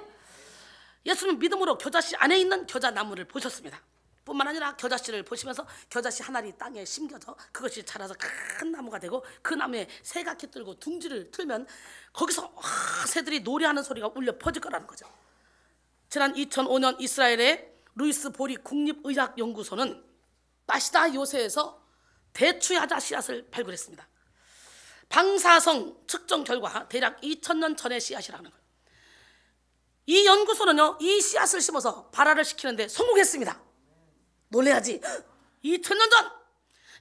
예수는 믿음으로 겨자씨 안에 있는 겨자나무를 보셨습니다. 뿐만 아니라 겨자씨를 보시면서 겨자씨 한 알이 땅에 심겨져 그것이 자라서 큰 나무가 되고, 그 나무에 새가 깃들고 둥지를 틀면 거기서 새들이 노래하는 소리가 울려 퍼질 거라는 거죠. 지난 2005년 이스라엘의 루이스 보리 국립의학연구소는 마시다 요새에서 대추야자 씨앗을 발굴했습니다. 방사성 측정 결과 대략 2000년 전의 씨앗이라는 거예요. 이 연구소는요, 이 씨앗을 심어서 발화를 시키는데 성공했습니다. 놀래야지. 2000년 전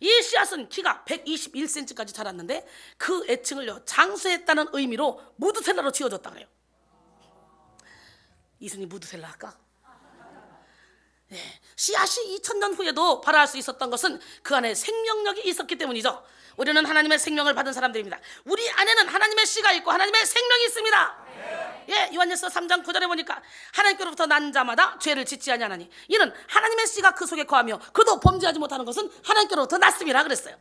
이 씨앗은 키가 121cm까지 자랐는데 그 애칭을요, 장수했다는 의미로 무드셀라로 지어줬다 그래요. 이순이 무드셀라 할까? 네. 씨앗이 2000년 후에도 발화할 수 있었던 것은 그 안에 생명력이 있었기 때문이죠. 우리는 하나님의 생명을 받은 사람들입니다. 우리 안에는 하나님의 씨가 있고 하나님의 생명이 있습니다. 예, 요한일서 3장 9절에 보니까 하나님께로부터 난 자마다 죄를 짓지 아니하나니 이는 하나님의 씨가 그 속에 거하며 그도 범죄하지 못하는 것은 하나님께로부터 났음이라 그랬어요.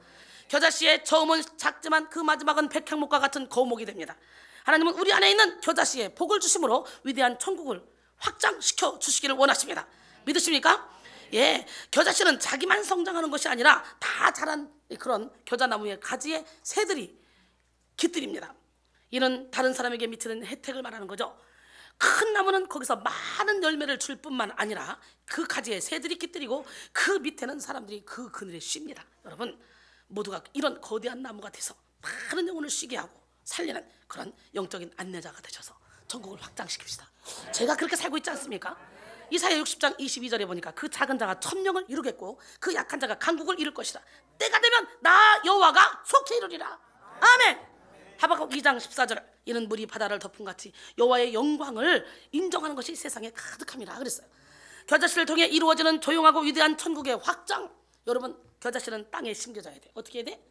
겨자씨의 처음은 작지만 그 마지막은 백향목과 같은 거목이 됩니다. 하나님은 우리 안에 있는 겨자씨에 복을 주심으로 위대한 천국을 확장시켜 주시기를 원하십니다. 믿으십니까? 예, 겨자씨는 자기만 성장하는 것이 아니라 다 자란 그런 겨자나무의 가지에 새들이 깃들입니다. 이는 다른 사람에게 미치는 혜택을 말하는 거죠. 큰 나무는 거기서 많은 열매를 줄 뿐만 아니라 그 가지에 새들이 깃들이고 그 밑에는 사람들이 그 그늘에 쉽니다. 여러분 모두가 이런 거대한 나무가 돼서 많은 영혼을 쉬게 하고 살리는 그런 영적인 안내자가 되셔서 전국을 확장시킵시다. 제가 그렇게 살고 있지 않습니까? 이사야 60장 22절에 보니까 그 작은 자가 1000명을 이루겠고 그 약한 자가 강국을 이룰 것이라. 때가 되면 나 여호와가 속히 이루리라. 아멘. 하박국 2장 14절 이는 물이 바다를 덮은 같이 여호와의 영광을 인정하는 것이 세상에 가득함이라 그랬어요. 겨자씨를 통해 이루어지는 조용하고 위대한 천국의 확장. 여러분 겨자씨는 땅에 심겨져야 돼. 어떻게 해야 돼?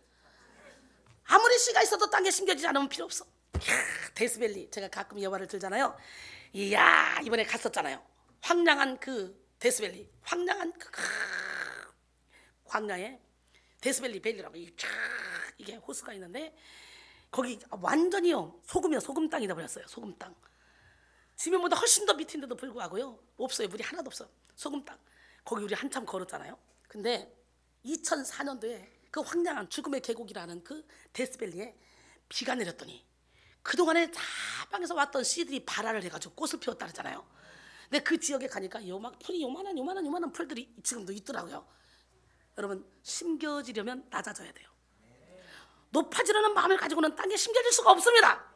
아무리 씨가 있어도 땅에 심겨지지 않으면 필요 없어. 데스밸리 제가 가끔 여화를 들잖아요. 이야 이번에 갔었잖아요. 황량한 그 데스밸리, 황량한 그 광야에 데스밸리 밸리라고 이게 호수가 있는데 거기 완전히요 소금이요 소금 땅이 되어버렸어요. 소금 땅. 지면보다 훨씬 더 밑인데도 불구하고요 없어요. 물이 하나도 없어. 소금 땅. 거기 우리 한참 걸었잖아요. 근데 2004년도에 그 황량한 죽음의 계곡이라는 그 데스밸리에 비가 내렸더니 그동안에 사방에서 왔던 씨들이 발화를 해가지고 꽃을 피웠다 그랬잖아요. 근데 그 지역에 가니까 풀이 요만한 풀들이 지금도 있더라고요. 여러분 심겨지려면 낮아져야 돼요. 높아지려는 마음을 가지고는 땅에 심겨질 수가 없습니다.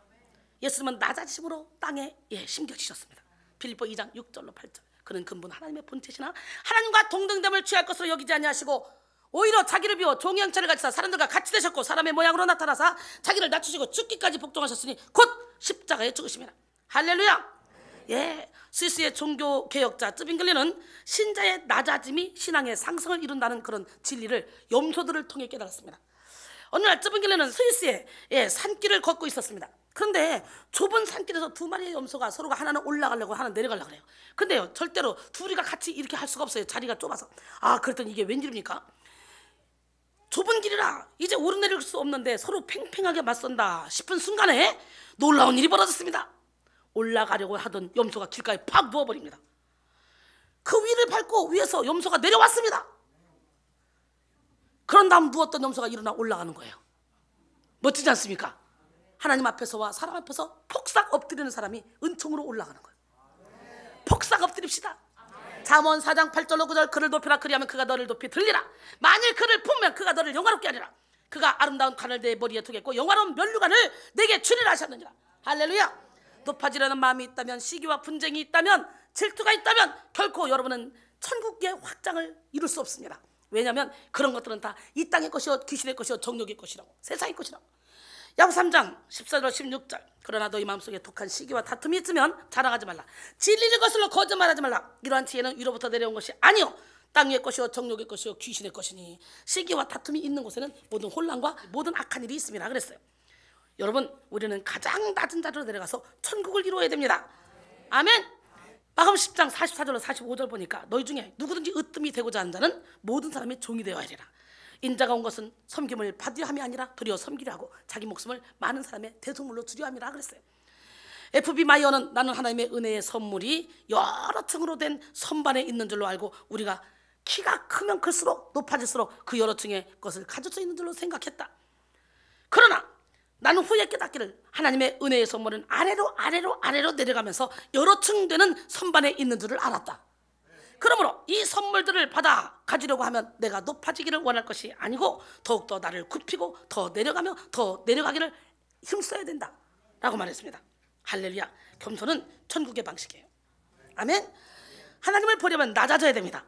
예수님은 낮아지심으로 땅에 심겨지셨습니다. 빌립보 2장 6절로 8절 그는 근본 하나님의 본체시나 하나님과 동등됨을 취할 것으로 여기지 아니하시고 오히려 자기를 비워 종의 형체를 가지사 사람들과 같이 되셨고 사람의 모양으로 나타나사 자기를 낮추시고 죽기까지 복종하셨으니 곧 십자가에 죽으심이라. 할렐루야. 예, 스위스의 종교개혁자 쯔빙글리는 신자의 낮아짐이 신앙의 상승을 이룬다는 그런 진리를 염소들을 통해 깨달았습니다. 어느 날 쯔빙글리는 스위스의 산길을 걷고 있었습니다. 그런데 좁은 산길에서 두 마리의 염소가 서로가 하나는 올라가려고 하나는 내려가려고 그래요. 근데요 절대로 둘이가 같이 이렇게 할 수가 없어요. 자리가 좁아서. 그랬더니 이게 웬일입니까? 좁은 길이라 이제 오르내릴 수 없는데 서로 팽팽하게 맞선다 싶은 순간에 놀라운 일이 벌어졌습니다. 올라가려고 하던 염소가 길가에 팍 누워버립니다. 그 위를 밟고 위에서 염소가 내려왔습니다. 그런 다음 누웠던 염소가 일어나 올라가는 거예요. 멋지지 않습니까? 하나님 앞에서와 사람 앞에서 폭삭 엎드리는 사람이 은총으로 올라가는 거예요. 폭삭 엎드립시다. 잠언 4장 8절로 9절 그를 높이라 그리하면 그가 너를 높이 들리라. 만일 그를 품면 그가 너를 영화롭게 하리라. 그가 아름다운 관을 내 머리에 두겠고 영화로운 면류관을 내게 주리라 하셨느니라. 할렐루야. 높아지려는 마음이 있다면 시기와 분쟁이 있다면 질투가 있다면 결코 여러분은 천국의 확장을 이룰 수 없습니다. 왜냐하면 그런 것들은 다 이 땅의 것이요 귀신의 것이요 정욕의 것이라고 세상의 것이라고. 야고 3장 14절 16절 그러나 너희 마음속에 독한 시기와 다툼이 있으면 자랑하지 말라. 진리를 거슬러 거짓말하지 말라. 이러한 지혜는 위로부터 내려온 것이 아니요 땅 위의 것이요 정욕의 것이요 귀신의 것이니 시기와 다툼이 있는 곳에는 모든 혼란과 모든 악한 일이 있음이라 그랬어요. 여러분 우리는 가장 낮은 자리로 내려가서 천국을 이루어야 됩니다. 아멘. 마가복음 10장 44절로 45절 보니까 너희 중에 누구든지 으뜸이 되고자 하는 자는 모든 사람의 종이 되어야 하리라. 인자가 온 것은 섬김을 받으려 함이 아니라 도리어 섬기려 하고 자기 목숨을 많은 사람의 대속물로 주려 함이라 그랬어요. F.B. 마이어는 나는 하나님의 은혜의 선물이 여러 층으로 된 선반에 있는 줄로 알고 우리가 키가 크면 클수록 높아질수록 그 여러 층의 것을 가질 수 있는 줄로 생각했다. 그러나 나는 후에 깨닫기를 하나님의 은혜의 선물은 아래로 내려가면서 여러 층 되는 선반에 있는 줄을 알았다. 그러므로 이 선물들을 받아 가지려고 하면 내가 높아지기를 원할 것이 아니고 더욱더 나를 굽히고 더 내려가며 더 내려가기를 힘써야 된다 라고 말했습니다. 할렐루야. 겸손은 천국의 방식이에요. 아멘. 하나님을 보려면 낮아져야 됩니다.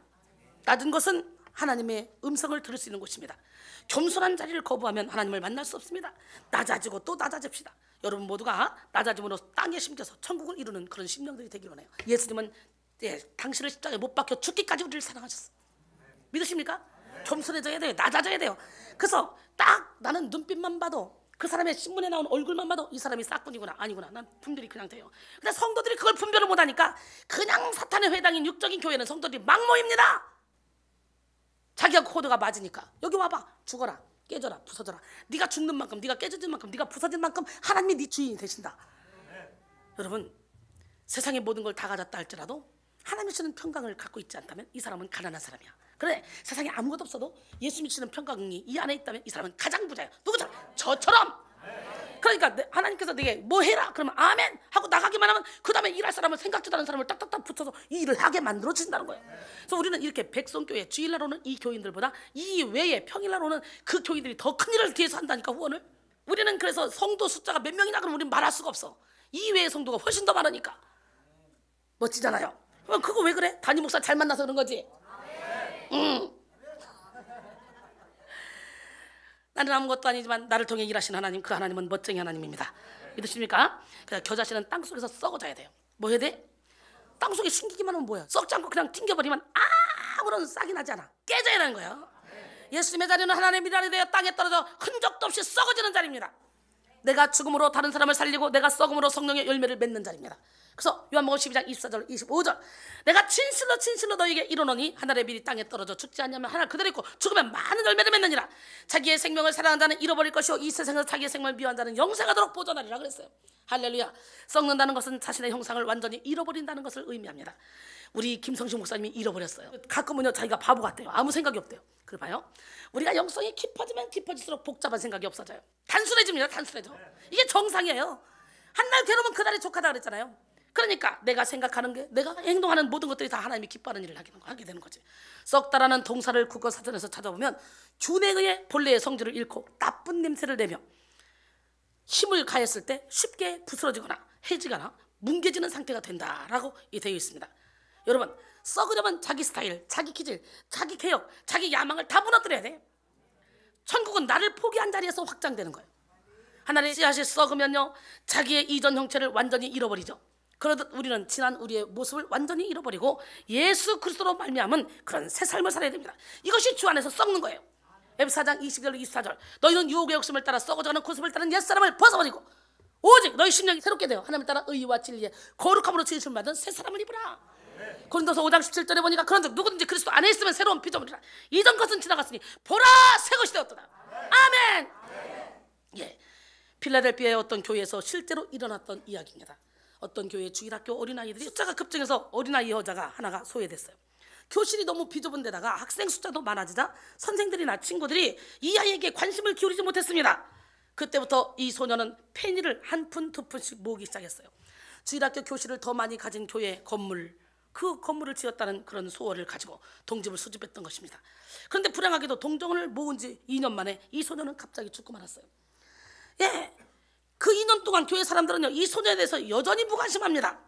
낮은 것은 하나님의 음성을 들을 수 있는 곳입니다. 겸손한 자리를 거부하면 하나님을 만날 수 없습니다. 낮아지고 또 낮아집시다. 여러분 모두가 낮아짐으로 땅에 심겨서 천국을 이루는 그런 심령들이 되길 원해요. 예수님은 당신을 십자가에 못 박혀 죽기까지 우리를 사랑하셨어. 믿으십니까? 겸손해져야 돼요. 낮아져야 돼요. 그래서 딱 나는 눈빛만 봐도 그 사람의 신문에 나온 얼굴만 봐도 이 사람이 싹군이구나 아니구나 난 분별이 그냥 돼요. 근데 성도들이 그걸 분별을 못하니까 그냥 사탄의 회당인 육적인 교회는 성도들이 막 모입니다. 자기가 코드가 맞으니까 여기 와봐. 죽어라 깨져라 부서져라. 네가 죽는 만큼 네가 깨져진 만큼 네가 부서진 만큼 하나님이 네 주인이 되신다. 여러분 세상의 모든 걸 다 가졌다 할지라도 하나님이 주는 평강을 갖고 있지 않다면 이 사람은 가난한 사람이야. 그래 세상에 아무것도 없어도 예수님이 주는 평강이 이 안에 있다면 이 사람은 가장 부자야. 누구처럼? 저처럼. 그러니까 하나님께서 내게 뭐 해라 그러면 아멘 하고 나가기만 하면 그 다음에 일할 사람을 생각지도 않은 사람을 딱딱딱 붙여서 이 일을 하게 만들어 주신다는 거예요. 그래서 우리는 이렇게 백성교회 주일날 오는 이 교인들보다 이 외에 평일날 오는 그 교인들이 더 큰 일을 뒤에서 한다니까. 후원을 우리는 그래서 성도 숫자가 몇 명이나 그러면 우리는 말할 수가 없어. 이 외의 성도가 훨씬 더 많으니까. 멋지잖아요. 그럼 그거 왜 그래? 담임 목사 잘 만나서 그런 거지. 나는 아무것도 아니지만 나를 통해 일하신 하나님, 그 하나님은 멋쟁이 하나님입니다. 믿으십니까? 그래서 겨자씨는 땅속에서 썩어져야 돼요. 뭐 해야 돼? 땅속에 숨기기만 하면 뭐야? 썩지 않고 그냥 튕겨버리면 아무런 싹이 나지 않아. 깨져야 하는 거예요. 예수님의 자리는 하나님의 자리 되어 땅에 떨어져 흔적도 없이 썩어지는 자리입니다. 내가 죽음으로 다른 사람을 살리고 내가 썩음으로 성령의 열매를 맺는 자리입니다. 그래서 요한복음 12장 24절 25절 내가 진실로 너에게 이르노니 하늘의 빌이 땅에 떨어져 죽지 않냐면 하늘 그대로 있고 죽으면 많은 열매를 맺느니라. 자기의 생명을 사랑하는 자는 잃어버릴 것이요 이 세상에서 자기의 생명을 미워하는 자는 영생하도록 보존하리라 그랬어요. 할렐루야. 썩는다는 것은 자신의 형상을 완전히 잃어버린다는 것을 의미합니다. 우리 김성식 목사님이 잃어버렸어요. 가끔은요 자기가 바보 같대요. 아무 생각이 없대요. 그래 봐요. 우리가 영성이 깊어지면 깊어질수록 복잡한 생각이 없어져요. 단순해집니다. 단순해져. 이게 정상이에요. 한날 괴로우면 그날이 족하다 그랬잖아요. 그러니까 내가 생각하는 게 내가 행동하는 모든 것들이 다 하나님이 기뻐하는 일을 하게 되는 거지. 썩다라는 동사를 국어사전에서 찾아보면 균에 의해 본래의 성질을 잃고 나쁜 냄새를 내며 힘을 가했을 때 쉽게 부스러지거나 해지거나 뭉개지는 상태가 된다라고 되어 있습니다. 여러분 썩으려면 자기 스타일, 자기 기질, 자기 개혁, 자기 야망을 다 무너뜨려야 돼. 천국은 나를 포기한 자리에서 확장되는 거예요. 하나님의 씨앗이 썩으면요 자기의 이전 형체를 완전히 잃어버리죠. 그러듯 우리는 지난 우리의 모습을 완전히 잃어버리고 예수 그리스도로 말미암은 그런 새 삶을 살아야 됩니다. 이것이 주 안에서 썩는 거예요. 에베소 4장 20절 24절 너희는 유혹의 욕심을 따라 썩어져가는 고습을 따른 옛사람을 벗어버리고 오직 너희 심령이 새롭게 되어 하나님을 따라 의와 진리에 거룩함으로 지으심을 받은 새 사람을 입으라. 고린도서 5장 17절에 보니까 그런즉 누구든지 그리스도 안에 있으면 새로운 피조물이라. 이전 것은 지나갔으니 보라 새 것이 되었도다. 아멘. 예, 필라델피아의 어떤 교회에서 실제로 일어났던 이야기입니다. 어떤 교회 주일학교 어린아이들이 숫자가 급증해서 어린아이 여자가 하나가 소외됐어요. 교실이 너무 비좁은 데다가 학생 숫자도 많아지자 선생들이나 친구들이 이 아이에게 관심을 기울이지 못했습니다. 그때부터 이 소녀는 페니를 한 푼 두 푼씩 모으기 시작했어요. 주일학교 교실을 더 많이 가진 교회 건물, 그 건물을 지었다는 그런 소원을 가지고 동집을 수집했던 것입니다. 그런데 불행하게도 동정을 모은 지 2년 만에 이 소녀는 갑자기 죽고 말았어요. 예, 그 2년 동안 교회 사람들은요 이 소녀에 대해서 여전히 무관심합니다.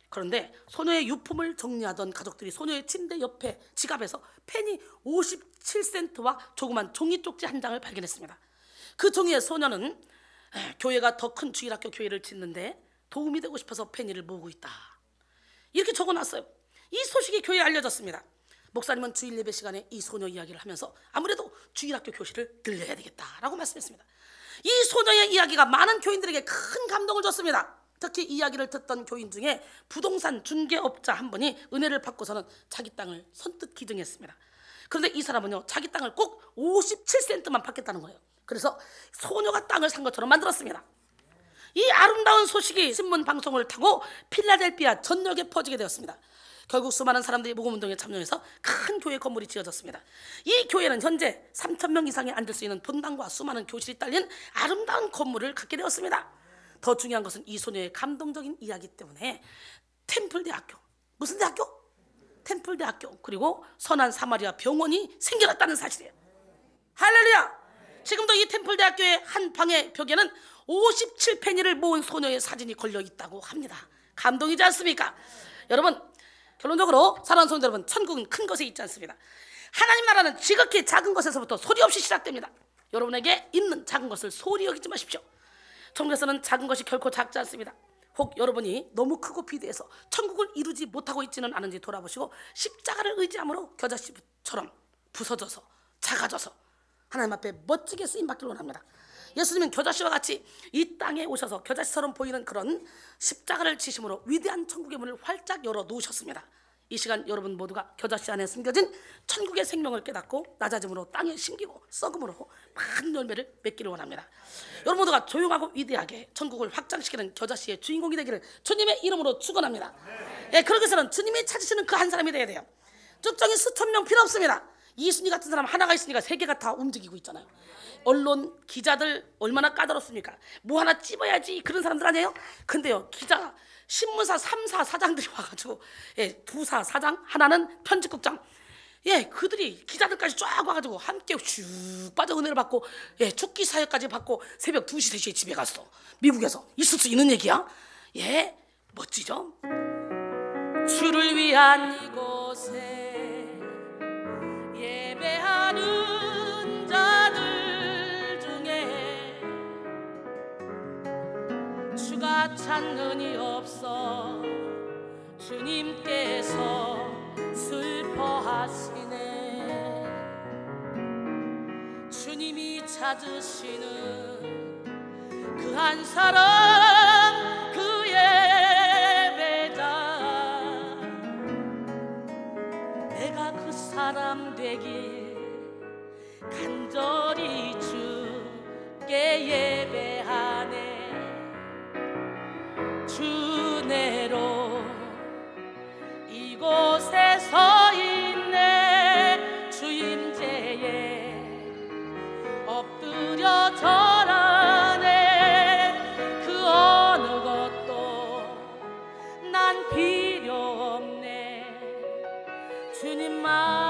그런데 소녀의 유품을 정리하던 가족들이 소녀의 침대 옆에 지갑에서 페니 57센트와 조그만 종이 쪽지 한 장을 발견했습니다. 그 종이에 소녀는 교회가 더 큰 주일학교 교회를 짓는데 도움이 되고 싶어서 페니를 모으고 있다 이렇게 적어놨어요. 이 소식이 교회에 알려졌습니다. 목사님은 주일 예배 시간에 이 소녀 이야기를 하면서 아무래도 주일학교 교실을 들려야 되겠다라고 말씀했습니다. 이 소녀의 이야기가 많은 교인들에게 큰 감동을 줬습니다. 특히 이야기를 듣던 교인 중에 부동산 중개업자 한 분이 은혜를 받고서는 자기 땅을 선뜻 기증했습니다. 그런데 이 사람은요 자기 땅을 꼭 57센트만 받겠다는 거예요. 그래서 소녀가 땅을 산 것처럼 만들었습니다. 이 아름다운 소식이 신문 방송을 타고 필라델피아 전역에 퍼지게 되었습니다. 결국 수많은 사람들이 모금운동에 참여해서 큰 교회 건물이 지어졌습니다. 이 교회는 현재 3,000명 이상이 앉을 수 있는 본당과 수많은 교실이 딸린 아름다운 건물을 갖게 되었습니다. 더 중요한 것은 이 소녀의 감동적인 이야기 때문에 템플대학교, 무슨 대학교? 템플대학교 그리고 선한 사마리아 병원이 생겨났다는 사실이에요. 할렐루야. 지금도 이 템플대학교의 한 방의 벽에는 57페니를 모은 소녀의 사진이 걸려 있다고 합니다. 감동이지 않습니까? 여러분, 결론적으로 사랑하는 성도 여러분, 천국은 큰 것에 있지 않습니다. 하나님 나라는 지극히 작은 것에서부터 소리 없이 시작됩니다. 여러분에게 있는 작은 것을 소리 여기지 마십시오. 천국에서는 작은 것이 결코 작지 않습니다. 혹 여러분이 너무 크고 비대해서 천국을 이루지 못하고 있지는 않은지 돌아보시고 십자가를 의지함으로 겨자씨처럼 부서져서 작아져서 하나님 앞에 멋지게 쓰임받기를 원합니다. 예수님은 겨자씨와 같이 이 땅에 오셔서 겨자씨처럼 보이는 그런 십자가를 지심으로 위대한 천국의 문을 활짝 열어 놓으셨습니다. 이 시간 여러분 모두가 겨자씨 안에 숨겨진 천국의 생명을 깨닫고 낮아짐으로 땅에 심기고 썩음으로 많은 열매를 맺기를 원합니다. 여러분 모두가 조용하고 위대하게 천국을 확장시키는 겨자씨의 주인공이 되기를 주님의 이름으로 축원합니다. 예, 그러기 위해서는 주님이 찾으시는 그 한 사람이 되어야 돼요. 쭉정이 수천 명 필요 없습니다. 이순희 같은 사람 하나가 있으니까 세계가 다 움직이고 있잖아요. 언론, 기자들 얼마나 까다롭습니까? 뭐 하나 찝어야지 그런 사람들 아니에요? 근데요, 기자, 신문사 3사 사장들이 와가지고, 예, 2사 사장, 하나는 편집국장, 예, 그들이 기자들까지 쫙 와가지고 함께 쭉 빠져 은혜를 받고, 예, 축기 사역까지 받고 새벽 2시, 3시에 집에 갔어. 미국에서. 있을 수 있는 얘기야? 예, 멋지죠? 주를 위한 이곳에 예배하는 자들 중에 주가 찾는이 없어 주님께서 슬퍼하시네. 주님이 찾으시는 그 한 사람 그 예배자 내가 그 사람 되길 간절히 주께 예배하네. 주내로 이곳에 서 있네. 주임제에 엎드려 절하네. 그 어느 것도 난 필요 없네. 주님만